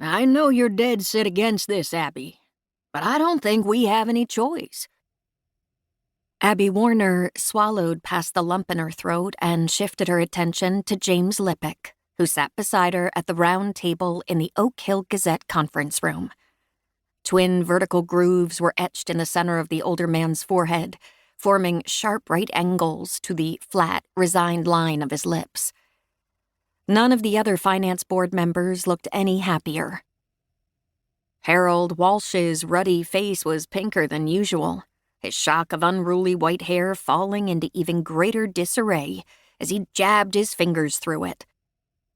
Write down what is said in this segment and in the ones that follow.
I know you're dead set against this, Abby, but I don't think we have any choice. Abby Warner swallowed past the lump in her throat and shifted her attention to James Lippick, who sat beside her at the round table in the Oak Hill Gazette conference room. Twin vertical grooves were etched in the center of the older man's forehead, forming sharp right angles to the flat, resigned line of his lips. None of the other finance board members looked any happier. Harold Walsh's ruddy face was pinker than usual, his shock of unruly white hair falling into even greater disarray as he jabbed his fingers through it.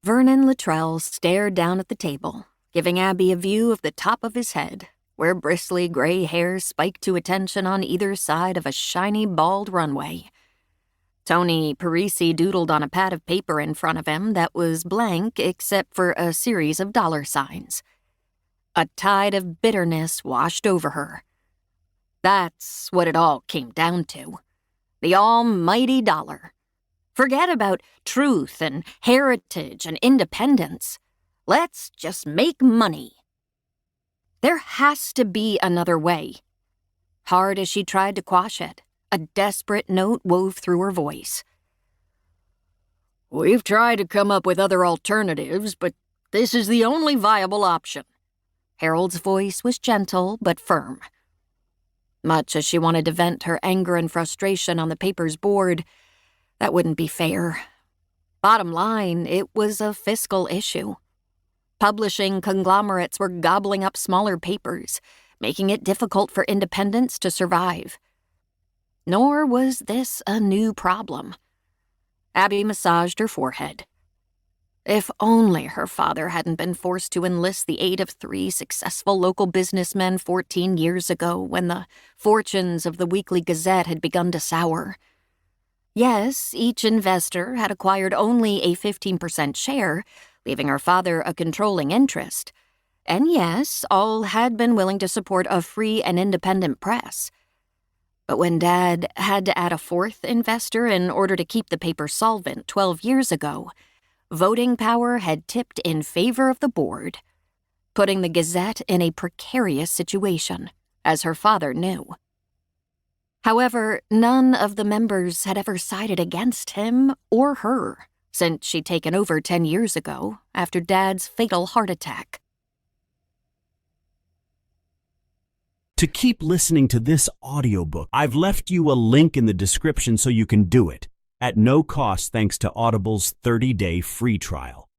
Vernon Luttrell stared down at the table, giving Abby a view of the top of his head, where bristly gray hair spiked to attention on either side of a shiny bald runway. Tony Parisi doodled on a pad of paper in front of him that was blank except for a series of dollar signs. A tide of bitterness washed over her. That's what it all came down to. The almighty dollar. Forget about truth and heritage and independence. Let's just make money. There has to be another way. Hard as she tried to quash it, a desperate note wove through her voice. We've tried to come up with other alternatives, but this is the only viable option. Harold's voice was gentle but firm. Much as she wanted to vent her anger and frustration on the paper's board, that wouldn't be fair. Bottom line, it was a fiscal issue. Publishing conglomerates were gobbling up smaller papers, making it difficult for independents to survive. Nor was this a new problem. Abby massaged her forehead. If only her father hadn't been forced to enlist the aid of 3 successful local businessmen 14 years ago when the fortunes of the Weekly Gazette had begun to sour. Yes, each investor had acquired only a 15% share, leaving her father a controlling interest. And yes, all had been willing to support a free and independent press. But when Dad had to add a 4th investor in order to keep the paper solvent 12 years ago, voting power had tipped in favor of the board, putting the Gazette in a precarious situation, as her father knew. However, none of the members had ever sided against him or her since she'd taken over 10 years ago after Dad's fatal heart attack. To keep listening to this audiobook, I've left you a link in the description so you can do it, at no cost thanks to Audible's 30-day free trial.